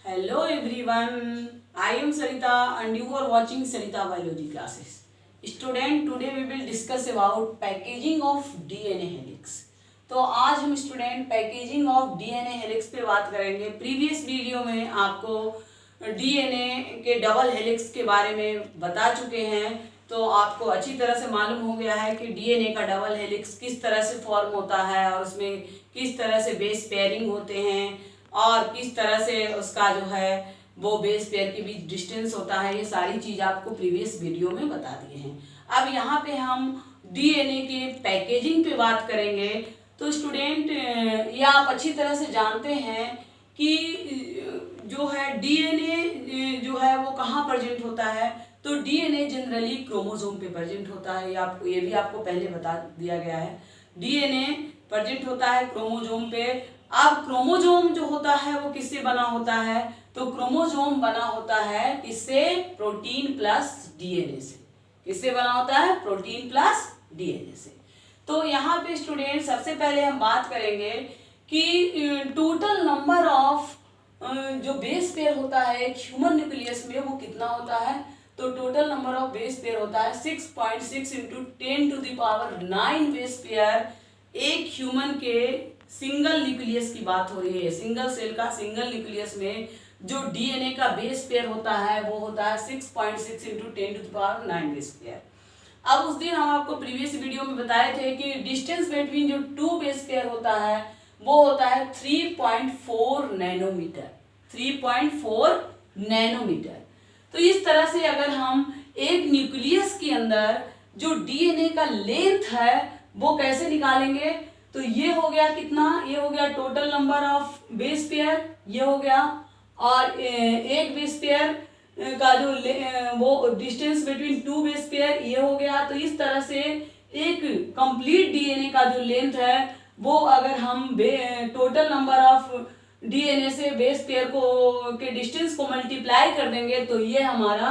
Hello everyone, I am Sarita and you are watching Sarita Biology classes. Student, today we will discuss about packaging of DNA helix. तो आज हम student packaging of DNA helix पे बात करेंगे। Previous video में आपको DNA के double helix के बारे में बता चुके हैं, तो आपको अच्छी तरह से मालूम हो गया है कि डीएनए का डबल हेलिक्स किस तरह से फॉर्म होता है और उसमें किस तरह से बेस पेयरिंग होते हैं और किस तरह से उसका जो है वो बेस पेयर के बीच डिस्टेंस होता है। ये सारी चीज़ आपको प्रीवियस वीडियो में बता दिए हैं। अब यहाँ पे हम डीएनए के पैकेजिंग पे बात करेंगे। तो स्टूडेंट, ये आप अच्छी तरह से जानते हैं कि जो है डीएनए जो है वो कहाँ प्रेजेंट होता है। तो डीएनए जनरली क्रोमोसोम पे प्रेजेंट होता है। ये भी आपको पहले बता दिया गया है। डीएनए प्रेजेंट होता है क्रोमोसोम पे। अब क्रोमोसोम जो होता है वो किससे बना होता है? तो क्रोमोसोम बना होता है किससे? प्रोटीन प्लस डीएनए से। किससे बना होता है? प्रोटीन प्लस डीएनए से। तो यहाँ पे स्टूडेंट सबसे पहले हम बात करेंगे कि टोटल नंबर ऑफ जो बेस पेयर होता है एक ह्यूमन न्यूक्लियस में वो कितना होता है। तो total number of base pair होता है 6.6 × 10⁹ बेस पेयर एक ह्यूमन के सिंगल न्यूक्लियस की बात हो रही है। सिंगल सेल का सिंगल न्यूक्लियस में जो डीएनए का बेस पेयर होता है वो होता है 6.6 × 10⁹ बेस पेयर। अब उस दिन हम आपको प्रीवियस वीडियो में बताए थे कि डिस्टेंस बिटवीन जो टू बेस पेयर होता है वो होता है 3.4 नैनोमीटर। 3.4 नैनोमीटर। तो इस तरह से अगर हम एक न्यूक्लियस के अंदर जो डीएनए का लेंथ है वो कैसे निकालेंगे, तो ये हो गया कितना? ये हो गया total number of base pair, ये हो गया, और एक बेस पेयर का जो वो distance between two base pair ये हो गया। तो इस तरह से एक कंप्लीट डीएनए का जो लेंथ है वो अगर हम टोटल नंबर ऑफ डीएनए से बेस पेयर को के डिस्टेंस को मल्टीप्लाई कर देंगे तो ये हमारा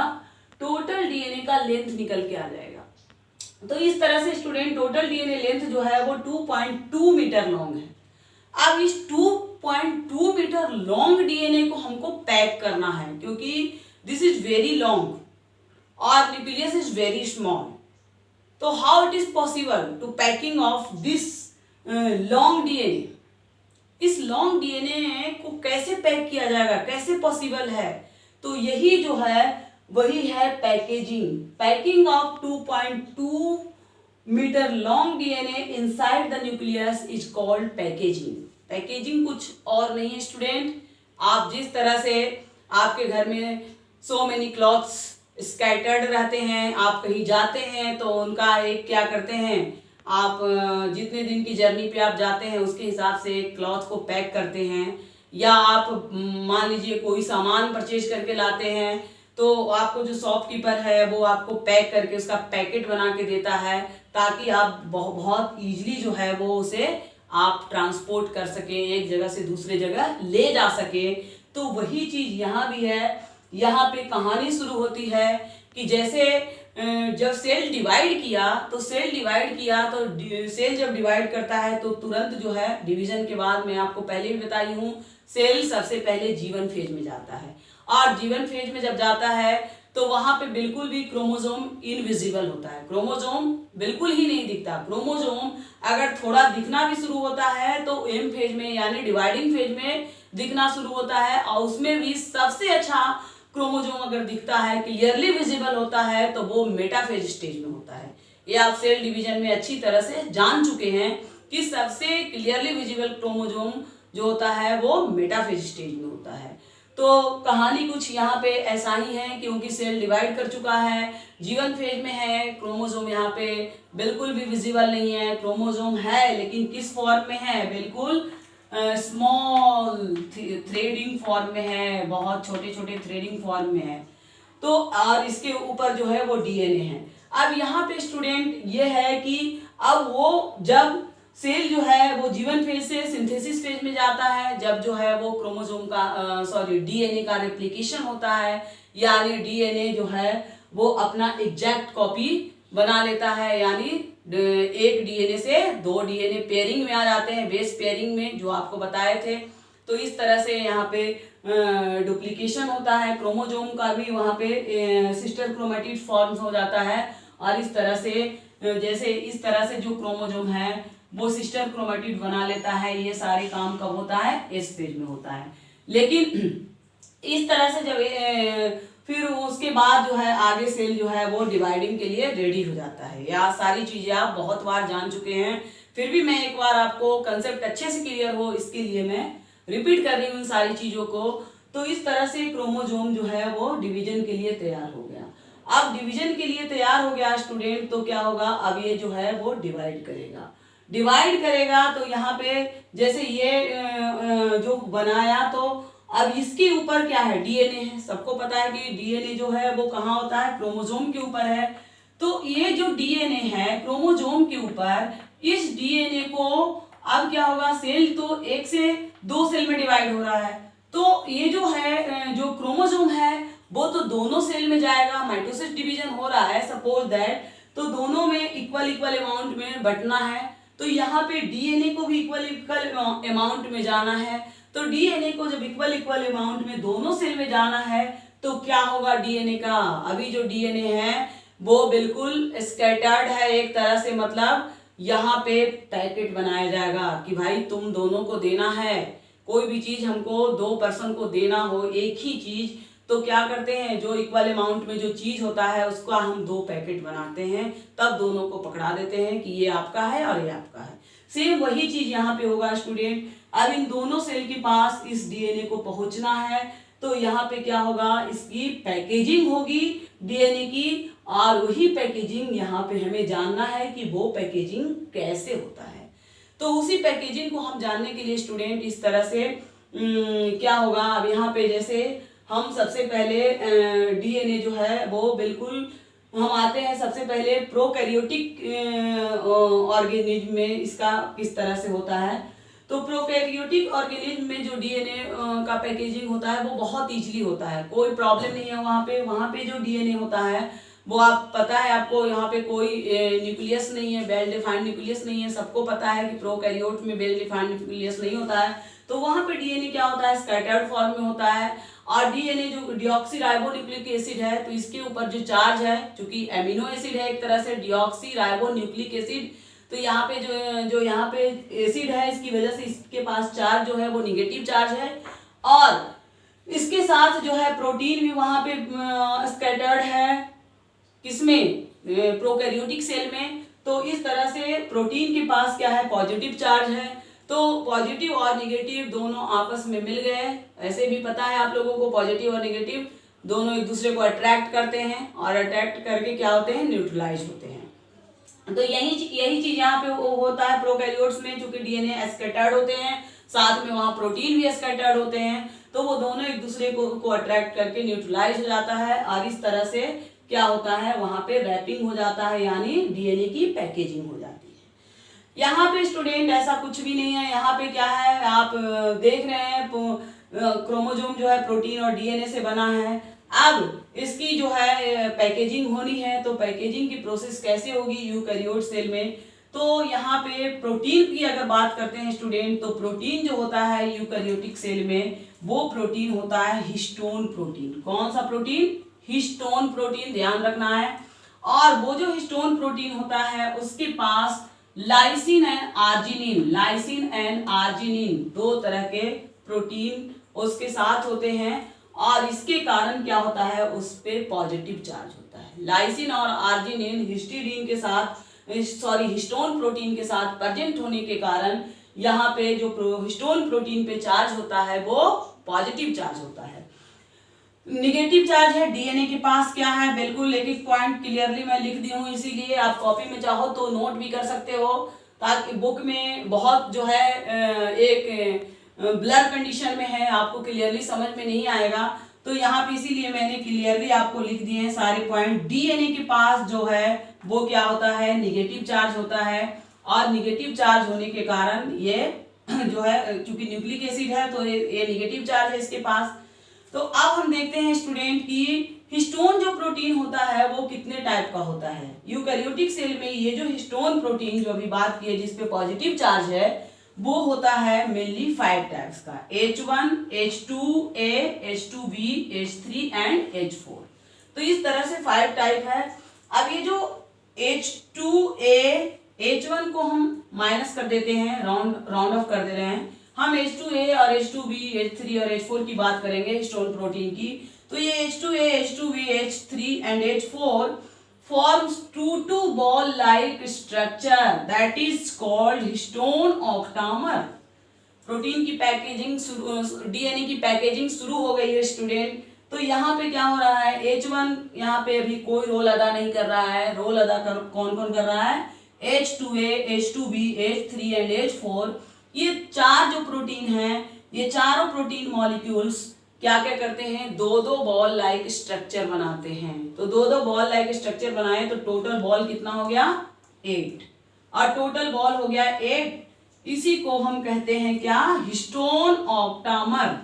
टोटल डीएनए का लेंथ निकल के आ जाएगा। तो इस तरह से स्टूडेंट टोटल डीएनए लेंथ जो है वो 2.2 मीटर लॉन्ग है। अब इस 2.2 मीटर लॉन्ग डीएनए को हमको पैक करना है क्योंकि दिस इज वेरी लॉन्ग और न्यूक्लियस इज वेरी स्मॉल। तो how it is possible to packing of this long DNA? इस लॉन्ग डीएनए को कैसे पैक किया जाएगा, कैसे पॉसिबल है? तो यही जो है वही है packaging. Packing of 2.2 metre long DNA inside the nucleus is called packaging. Packaging कुछ और नहीं है स्टूडेंट। आप जिस तरह से आपके घर में सो मेनी क्लॉथ्स स्कैटर्ड रहते हैं, आप कहीं जाते हैं तो उनका एक क्या करते हैं, आप जितने दिन की जर्नी पे आप जाते हैं उसके हिसाब से क्लॉथ को पैक करते हैं। या आप मान लीजिए कोई सामान परचेज करके लाते हैं तो आपको जो शॉपकीपर है वो आपको पैक करके उसका पैकेट बना के देता है ताकि आप बहुत ईजिली जो है वो उसे आप ट्रांसपोर्ट कर सकें, एक जगह से दूसरे जगह ले जा सके। तो वही चीज़ यहाँ भी है। यहाँ पे कहानी शुरू होती है कि जैसे जब सेल डिवाइड किया तो सेल जब डिवाइड करता है तो तुरंत जो है डिवीजन के बाद, मैं आपको पहले भी बताई हूँ, सेल सबसे पहले जीवन फेज में जाता है। और जीवन फेज में जब जाता है तो वहां पे बिल्कुल भी क्रोमोसोम इनविजिबल होता है। क्रोमोसोम बिल्कुल ही नहीं दिखता। क्रोमोसोम अगर थोड़ा दिखना भी शुरू होता है तो एम फेज में यानी डिवाइडिंग फेज में दिखना शुरू होता है, और उसमें भी सबसे अच्छा क्रोमोसोम अगर दिखता है, क्लियरली विजिबल होता है, तो वो मेटाफेज स्टेज में होता है। ये आप सेल डिवीजन में अच्छी तरह से जान चुके हैं कि सबसे क्लियरली विजिबल क्रोमोसोम जो होता है वो मेटाफेज स्टेज में होता है। तो कहानी कुछ यहाँ पे ऐसा ही है क्योंकि सेल डिवाइड कर चुका है, जीवन फेज में है, क्रोमोसोम यहाँ पे बिल्कुल भी विजिबल नहीं है। क्रोमोसोम है लेकिन किस फॉर्म में है? बिल्कुल स्मॉल थ्रेडिंग फॉर्म में है, बहुत छोटे छोटे थ्रेडिंग फॉर्म में है। तो और इसके ऊपर जो है वो डीएनए है। अब यहाँ पे स्टूडेंट ये है कि अब वो जब सेल जो है वो जीवन फेज से सिंथेसिस फेज में जाता है, जब जो है वो क्रोमोसोम का डीएनए का रेप्लिकेशन होता है, यानी डीएनए जो है वो अपना एग्जैक्ट कॉपी बना लेता है, यानी एक डीएनए से दो डीएनए पेयरिंग में आ जाते हैं, बेस पेयरिंग में, जो आपको बताए थे। तो इस तरह से यहाँ पे डुप्लीकेशन होता है, क्रोमोजोम का भी वहाँ पे सिस्टर क्रोमेटिड फॉर्म्स हो जाता है, और इस तरह से इस तरह से जो क्रोमोजोम है वो सिस्टर क्रोमेटिड बना लेता है। ये सारे काम कब होता है? एस फेज में होता है। लेकिन इस तरह से जब फिर उसके बाद जो है आगे सेल जो है वो डिवाइडिंग के लिए रेडी हो जाता है। यह सारी चीजें आप बहुत बार जान चुके हैं, फिर भी मैं एक बार आपको कंसेप्ट अच्छे से क्लियर हो इसके लिए मैं रिपीट कर रही हूँ इन सारी चीजों को। तो इस तरह से क्रोमोजोम जो है वो डिवीजन के लिए तैयार हो गया। अब डिवीजन के लिए तैयार हो गया स्टूडेंट, तो क्या होगा? अब ये जो है वो डिवाइड करेगा। तो यहाँ पे जैसे ये जो बनाया, तो अब इसके ऊपर क्या है? डीएनए है। सबको पता है कि डीएनए जो है वो कहाँ होता है? क्रोमोजोम के ऊपर है। तो ये जो डीएनए है क्रोमोजोम के ऊपर, इस डीएनए को अब क्या होगा? सेल तो 1 से 2 सेल में डिवाइड हो रहा है, तो ये जो है जो क्रोमोजोम है वो तो दोनों सेल में जाएगा। माइटोसिस डिवीजन हो रहा है सपोज दैट, तो दोनों में इक्वल अमाउंट में बंटना है। तो यहाँ पे डीएनए को भी इक्वल अमाउंट में जाना है। तो डीएनए को जब इक्वल अमाउंट में दोनों सेल में जाना है तो क्या होगा डीएनए का? अभी जो डीएनए है वो बिल्कुल स्कैटर्ड है एक तरह से, मतलब यहाँ पे पैकेट बनाया जाएगा कि भाई तुम दोनों को देना है, कोई भी चीज हमको 2 पर्सन को देना हो एक ही चीज, तो क्या करते हैं? जो इक्वल अमाउंट में जो चीज होता है उसका हम 2 पैकेट बनाते हैं, तब दोनों को पकड़ा देते हैं कि ये आपका है और ये आपका है। सेम वही चीज यहाँ पे होगा स्टूडेंट। अब इन दोनों सेल के पास इस डीएनए को पहुंचना है, तो यहाँ पे क्या होगा? इसकी पैकेजिंग होगी डीएनए की, और वही पैकेजिंग यहाँ पे हमें जानना है कि वो पैकेजिंग कैसे होता है। तो उसी पैकेजिंग को हम जानने के लिए स्टूडेंट इस तरह से क्या होगा? अब यहाँ पे जैसे हम सबसे पहले डीएनए जो है वो बिल्कुल हम आते हैं सबसे पहले प्रोकैरियोटिक ऑर्गेनिज्म में इसका किस तरह से होता है। तो प्रोकैरियोटिक ऑर्गेनिज्म में जो डीएनए का पैकेजिंग होता है वो बहुत इजीली होता है, कोई प्रॉब्लम नहीं है। वहाँ पे जो डीएनए होता है वो आप पता है आपको, यहाँ पे कोई न्यूक्लियस नहीं है, वेल डिफाइंड न्यूक्लियस नहीं है। सबको पता है कि प्रोकैरियोट में वेल डिफाइंड न्यूक्लियस नहीं होता है। तो वहाँ पे डीएनए क्या होता है? स्कैटर्ड फॉर्म में होता है। और डीएनए जो डिऑक्सीराइबोन्यूक्लिक एसिड है, तो इसके ऊपर जो चार्ज है, चूंकि एमिनो एसिड है एक तरह से डिऑक्सीराइबोन्यूक्लिक एसिड, तो यहाँ पे जो यहाँ पे एसिड है इसकी वजह से इसके पास चार्ज जो है वो निगेटिव चार्ज है। और इसके साथ जो है प्रोटीन भी वहाँ पे स्कैटर्ड है, किसमें? प्रोकैरियोटिक सेल में। तो इस तरह से प्रोटीन के पास क्या है? पॉजिटिव चार्ज है। तो पॉजिटिव और निगेटिव दोनों आपस में मिल गए। ऐसे भी पता है आप लोगों को पॉजिटिव और निगेटिव दोनों एक दूसरे को अट्रैक्ट करते हैं, और अट्रैक्ट करके क्या होते हैं? न्यूट्रलाइज होते हैं। तो यही चीज यहाँ पे होता है प्रोकैरियोट्स में, चूंकि डीएनए स्कैटर्ड होते हैं, साथ में वहाँ प्रोटीन भी स्कैटर्ड होते हैं, तो वो दोनों एक दूसरे को अट्रैक्ट करके न्यूट्रलाइज हो जाता है, और इस तरह से क्या होता है? वहाँ पे रैपिंग हो जाता है, यानी डीएनए की पैकेजिंग हो जाती है। यहाँ पे स्टूडेंट ऐसा कुछ भी नहीं है। यहाँ पे क्या है? आप देख रहे हैं क्रोमोजोम जो है प्रोटीन और डीएनए से बना है। अब इसकी जो है पैकेजिंग होनी है, तो पैकेजिंग की प्रोसेस कैसे होगी यूकैरियोट सेल में? तो यहाँ पे प्रोटीन की अगर बात करते हैं स्टूडेंट, तो प्रोटीन जो होता है यूकैरियोटिक सेल में वो प्रोटीन होता है हिस्टोन प्रोटीन। कौन सा प्रोटीन? हिस्टोन प्रोटीन, ध्यान रखना है। और वो जो हिस्टोन प्रोटीन होता है उसके पास लाइसिन एंड आर्जिनिन 2 तरह के प्रोटीन उसके साथ होते हैं, और इसके कारण क्या होता है? उस पे पॉजिटिव चार्ज होता है। लाइसिन और आर्जिनिन हिस्टीडीन के साथ हिस्टोन प्रोटीन के साथ प्रेजेंट होने के कारण यहाँ पे जो हिस्टोन प्रोटीन पे चार्ज होता है वो पॉजिटिव चार्ज होता है। निगेटिव चार्ज है डीएनए के पास क्या है? बिल्कुल एक एक पॉइंट क्लियरली मैं लिख दी हूँ, इसीलिए आप कॉपी में चाहो तो नोट भी कर सकते हो, ताकि बुक में बहुत जो है एक ब्लर कंडीशन में है, आपको क्लियरली समझ में नहीं आएगा। तो यहाँ पे इसीलिए मैंने क्लियरली आपको लिख दिए हैं सारे पॉइंट। डीएनए के पास जो है वो क्या होता है? निगेटिव चार्ज होता है, और निगेटिव चार्ज होने के कारण ये जो है चूंकि न्यूक्लिक एसिड है तो ये निगेटिव चार्ज है इसके पास। तो अब हम देखते हैं स्टूडेंट कि हिस्टोन जो प्रोटीन होता है वो कितने टाइप का होता है। यूकैरियोटिक सेल में ये जो हिस्टोन प्रोटीन जो अभी बात की है जिसपे पॉजिटिव चार्ज है, वो होता है मेनली 5 टाइप्स का, H1, H2A, H2B, H3 and H4। तो इस तरह से 5 टाइप है। अब ये जो H2A, H1 को हम माइनस कर देते हैं, राउंड ऑफ कर दे रहे हैं। हम H2A और H2B, H3 और H4 की बात करेंगे हिस्टोन प्रोटीन की। तो ये H2A, H2B, H3 and H4 forms two ball like structure that is called histone octamer। Protein की पैकेजिंग, डीएनए की पैकेजिंग शुरू हो गई है स्टूडेंट। तो यहाँ पे क्या हो रहा है, H1 यहाँ पे अभी कोई रोल अदा नहीं कर रहा है। रोल अदा कौन कौन कर रहा है, H2A, H2B, H3 and H4। ये चार जो प्रोटीन हैं, ये चारों प्रोटीन मॉलिक्यूल्स क्या क्या करते हैं, दो दो बॉल लाइक स्ट्रक्चर बनाते हैं। तो दो दो बॉल लाइक स्ट्रक्चर बनाए तो टोटल बॉल कितना हो गया, 8। और टोटल बॉल हो गया 8, इसी को हम कहते हैं क्या, हिस्टोन ऑक्टामर।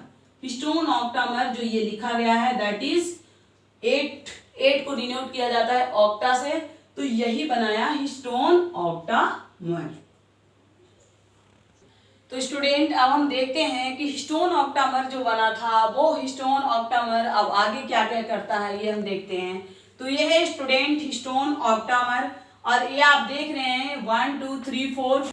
हिस्टोन ऑक्टामर जो ये लिखा गया है दैट इज 8 को डिनोट किया जाता है ऑक्टा से, तो यही बनाया हिस्टोन ऑक्टामर। तो स्टूडेंट अब हम देखते हैं कि हिस्टोन ऑक्टामर जो बना था वो हिस्टोन ऑक्टामर अब आगे क्या क्या करता है, ये हम देखते हैं। तो ये है स्टूडेंट हिस्टोन ऑक्टामर, और ये आप देख रहे हैं 1 2 3 4।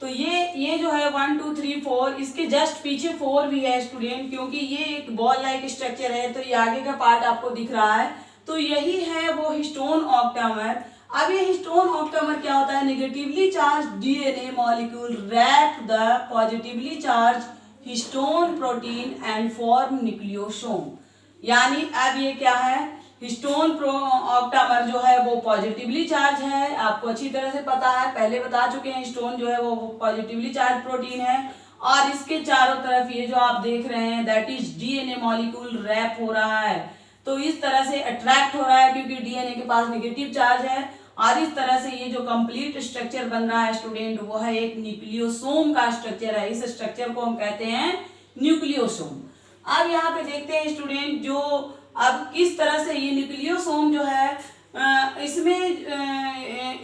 तो ये जो है 1 2 3 4, इसके जस्ट पीछे 4 भी है स्टूडेंट, क्योंकि ये एक बॉल लाइक स्ट्रक्चर है। तो ये आगे का पार्ट आपको दिख रहा है, तो यही है वो हिस्टोन ऑक्टामर। अब ये हिस्टोन ऑक्टामर क्या होता है, negatively charge DNA molecule wrap the positively charge histone protein and form nucleosome. यानी अब ये क्या है, हिस्टोन ऑक्टामर जो है वो पॉजिटिवली चार्ज है, आपको अच्छी तरह से पता है, पहले बता चुके हैं। हिस्टोन जो है वो पॉजिटिवली चार्ज प्रोटीन है, और इसके चारों तरफ ये जो आप देख रहे हैं that is DNA molecule wrap हो रहा है। तो इस तरह से अट्रैक्ट हो रहा है क्योंकि डीएनए के पास नेगेटिव चार्ज है, और इस तरह से ये जो कंप्लीट स्ट्रक्चर बन रहा है स्टूडेंट वो है एक न्यूक्लियोसोम का स्ट्रक्चर है। इस स्ट्रक्चर को हम कहते हैं न्यूक्लियोसोम। अब यहाँ पे देखते हैं स्टूडेंट जो अब किस तरह से ये न्यूक्लियोसोम जो है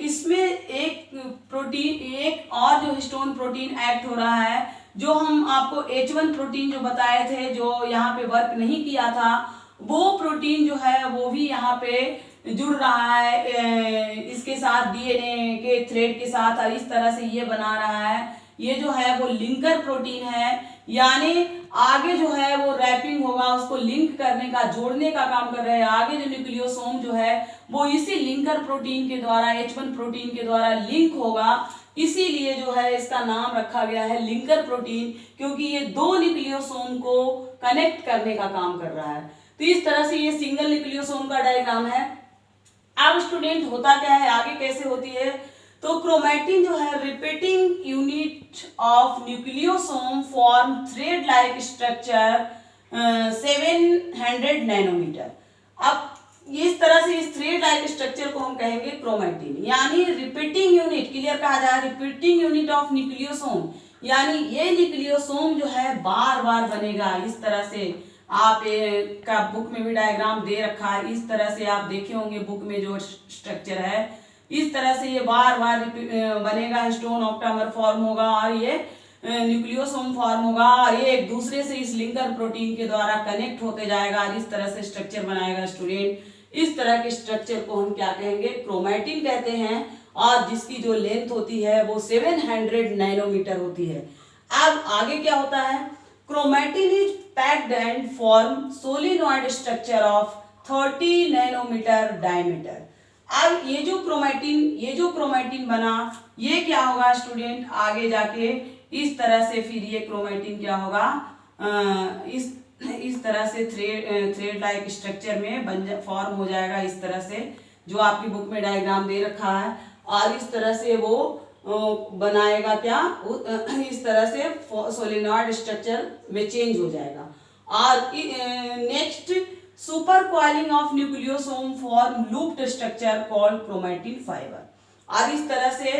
इसमें एक प्रोटीन, एक और जो हिस्टोन प्रोटीन एक्ट हो रहा है, जो हम आपको H1 प्रोटीन जो बताए थे जो यहाँ पे वर्क नहीं किया था, वो प्रोटीन जो है वो भी यहाँ पे जुड़ रहा है इसके साथ, डीएनए के थ्रेड के साथ, और इस तरह से ये बना रहा है। ये जो है वो लिंकर प्रोटीन है, यानी आगे जो है वो रैपिंग होगा, उसको लिंक करने का, जोड़ने का काम कर रहे हैं। आगे जो न्यूक्लियोसोम जो है वो इसी लिंकर प्रोटीन के द्वारा, H1 प्रोटीन के द्वारा लिंक होगा, इसीलिए जो है इसका नाम रखा गया है लिंकर प्रोटीन, क्योंकि ये दो न्यूक्लियोसोम को कनेक्ट करने का काम कर रहा है। तो इस तरह से ये सिंगल न्यूक्लियोसोम का डायग्राम है। अब स्टूडेंट होता क्या है, आगे कैसे होती है, तो क्रोमैटिन जो है repeating unit of nucleosome form thread like structure 700 nanometre. अब इस तरह से इस थ्रेड लाइक स्ट्रक्चर को हम कहेंगे क्रोमैटिन, यानी रिपीटिंग यूनिट, क्लियर कहा जाए, रिपीटिंग यूनिट ऑफ न्यूक्लियोसोम, यानी ये न्यूक्लियोसोम जो है बार बार बनेगा। इस तरह से आप का बुक में भी डायग्राम दे रखा है, इस तरह से आप देखे होंगे बुक में जो स्ट्रक्चर है, इस तरह से ये बार बार बनेगा, हिस्टोन ऑक्टामर फॉर्म होगा और ये न्यूक्लियोसोम फॉर्म होगा, और ये एक दूसरे से इस लिंकर प्रोटीन के द्वारा कनेक्ट होते जाएगा और इस तरह से स्ट्रक्चर बनाएगा स्टूडेंट। इस तरह के स्ट्रक्चर को हम क्या कहेंगे, क्रोमैटिन कहते हैं, और जिसकी जो लेंथ होती है वो 700 नैनोमीटर होती है। अब आगे क्या होता है, chromatin is packed and form solenoid structure of 30 nanometre diameter. अब ये जो क्रोमैटिन बना, ये क्या होगा स्टूडेंट, आगे जाके इस तरह से फिर ये क्रोमैटिन क्या होगा, इस तरह से थ्रेड लाइक स्ट्रक्चर में फॉर्म हो जाएगा, इस तरह से जो आपकी बुक में डायग्राम दे रखा है, और इस तरह से वो बनाएगा क्या, इस तरह से सोलिनॉइड स्ट्रक्चर में चेंज हो जाएगा। और next super coiling of nucleosome form looped structure called chromatin fibre. और इस तरह से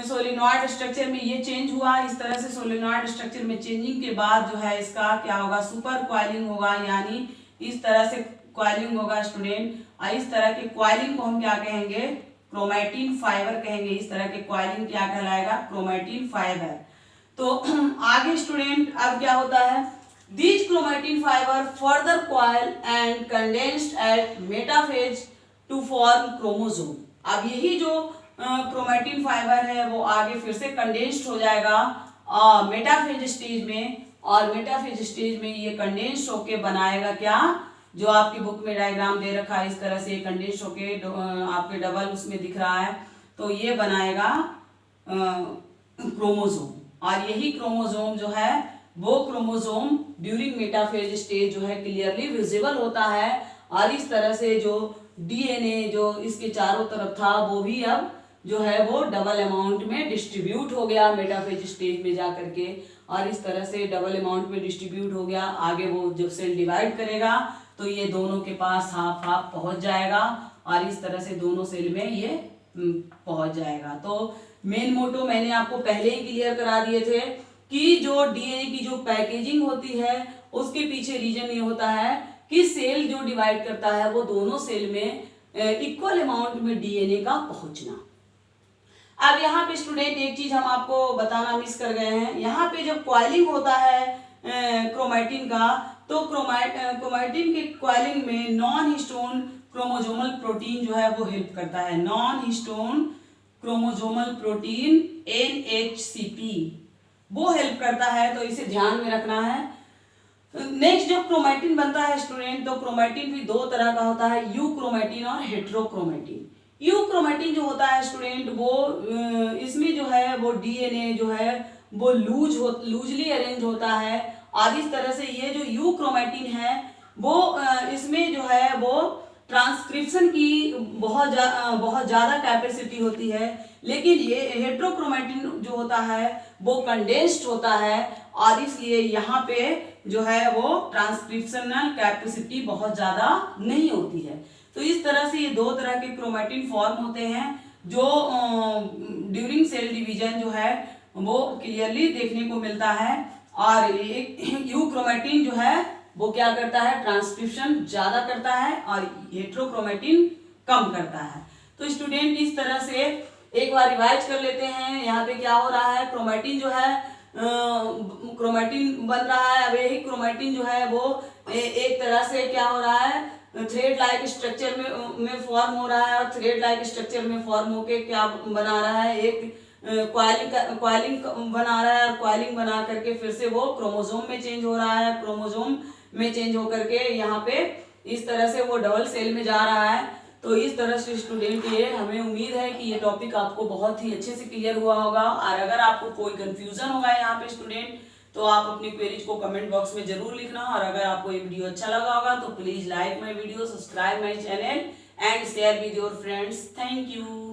सोलिनॉइड स्ट्रक्चर में ये चेंज हुआ, इस तरह से सोलिनॉइड स्ट्रक्चर में चेंजिंग के बाद जो है इसका क्या होगा, सुपर कॉइलिंग होगा, यानी इस तरह से कॉइलिंग होगा स्टूडेंट, और इस तरह की कॉइलिंग को हम क्या कहेंगे, क्रोमैटिन फाइबर कहेंगे। इस तरह के कॉइलिंग क्या कहलाएगा? Chromatin fibre. तो आगे स्टूडेंट अब क्या होता है? These chromatin fiber further coil and condensed at metaphase to form chromosome। अब यही जो क्रोमैटिन फाइबर है वो आगे फिर से कंडेंस्ड हो जाएगा मेटाफेज स्टेज में, और मेटाफेज स्टेज में ये कंडेंस्ड होके बनाएगा क्या? जो आपकी बुक में डायग्राम दे रखा है इस तरह से कंडेंस्ड होके आपके डबल उसमें दिख रहा है, तो ये बनाएगा क्रोमोसोम। और यही क्रोमोसोम जो है वो क्रोमोसोम ड्यूरिंग मेटाफेज स्टेज जो है क्लियरली विजिबल होता है, और इस तरह से जो डीएनए जो इसके चारों तरफ था वो भी अब जो है वो डबल अमाउंट में डिस्ट्रीब्यूट हो गया मेटाफेज स्टेज में जा करके, और इस तरह से डबल अमाउंट में डिस्ट्रीब्यूट हो गया। आगे वो जब सेल डिवाइड करेगा तो ये दोनों के पास हाफ हाफ पहुंच जाएगा, और इस तरह से दोनों सेल में ये पहुंच जाएगा। तो मेन मोटो मैंने आपको पहले ही क्लियर करा दिए थे कि जो डीएनए की जो पैकेजिंग होती है उसके पीछे रीजन ये होता है कि सेल जो डिवाइड करता है वो दोनों सेल में इक्वल अमाउंट में डीएनए का पहुंचना। अब यहाँ पे स्टूडेंट एक चीज हम आपको बताना मिस कर गए हैं, यहाँ पे जब कॉइलिंग होता है क्रोमैटिन का, तो क्रोमैटिन के कॉइलिंग में नॉन हिस्टोन क्रोमोसोमल प्रोटीन जो है वो हेल्प करता है। Non histone chromosomal protein NHCP वो हेल्प करता है, तो इसे ध्यान में रखना है। नेक्स्ट जब क्रोमैटिन बनता है स्टूडेंट, तो क्रोमैटिन भी दो तरह का होता है, यू क्रोमैटिन और हेट्रोक्रोमैटिन। यू क्रोमैटिन जो होता है स्टूडेंट वो इसमें जो है वो डीएनए जो है वो लूजली अरेंज होता है, और इस तरह से ये जो यू क्रोमैटिन है वो इसमें जो है वो ट्रांसक्रिप्शन की बहुत ज़्यादा कैपेसिटी होती है, लेकिन हेट्रोक्रोमैटिन जो होता है वो कंडेंस्ड होता है, और इसलिए यहाँ पे जो है वो ट्रांसक्रिप्शनल कैपेसिटी बहुत ज़्यादा नहीं होती है। तो इस तरह से ये दो तरह के क्रोमैटिन फॉर्म होते हैं जो ड्यूरिंग सेल डिवीजन जो है वो क्लियरली देखने को मिलता है। और यू क्रोमैटिन जो है वो क्या करता है? ट्रांसक्रिप्शन ज्यादा करता है, और हेट्रोक्रोमैटिन कम करता है। तो स्टूडेंट इस तरह से एक बार रिवाइज कर लेते हैं। यहाँ पे क्या हो रहा है? क्रोमैटिन जो है क्रोमैटिन बन रहा है। अब यही क्रोमैटिन जो है वो एक तरह से क्या हो रहा है? थ्रेड लाइक स्ट्रक्चर में फॉर्म हो रहा है, और थ्रेड लाइक स्ट्रक्चर में फॉर्म होके क्या बना रहा है? एक क्वाइलिंग बना रहा है, और क्वाइलिंग बना करके फिर से वो क्रोमोसोम में चेंज हो रहा है। क्रोमोसोम में चेंज होकर के यहाँ पे इस तरह से वो डबल सेल में जा रहा है। तो इस तरह से स्टूडेंट ये हमें उम्मीद है कि ये टॉपिक आपको बहुत ही अच्छे से क्लियर हुआ होगा, और अगर आपको कोई कंफ्यूजन होगा यहाँ पे स्टूडेंट तो आप अपनी क्वेरीज को कमेंट बॉक्स में जरूर लिखना। और अगर आपको ये वीडियो अच्छा लगा होगा तो please like my video, subscribe my channel and share with your friends. Thank you.